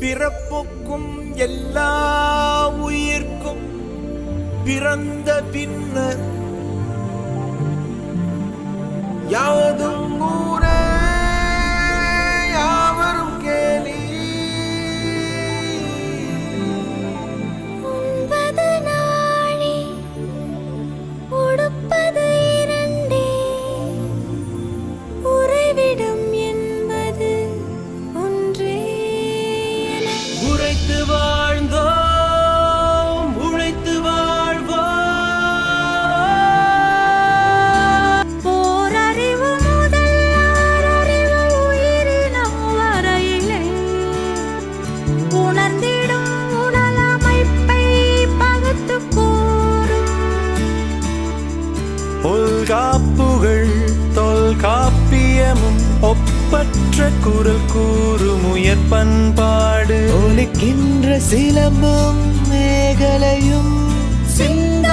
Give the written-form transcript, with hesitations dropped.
பிறப்புக்கும் எல்லா உயிர்க்கும் பிறந்த பின்னர் யாவதும் ஊரே யாவரும் கேலி. உண்பது நாழி உடுப்பது இரண்டே, உறைவிடம் என்பது ஒன்றே. உழைத்து வாழ்ந்தோம் உழைத்து வாழ்வோம். போரறிவு முதல் ஆறறிவு உயிரினம் வரையிலே உணர்ந்திடும் உடலமைப்பை பகுத்துக் கூறும். தொல்காப்புகள் தொல்காப்பியமும் ஒப்பற்ற குரல் கூறும் உயர் பண்பாடு. ஒலிக்கின்ற சிலம்பும் மேகலையும் சிந்த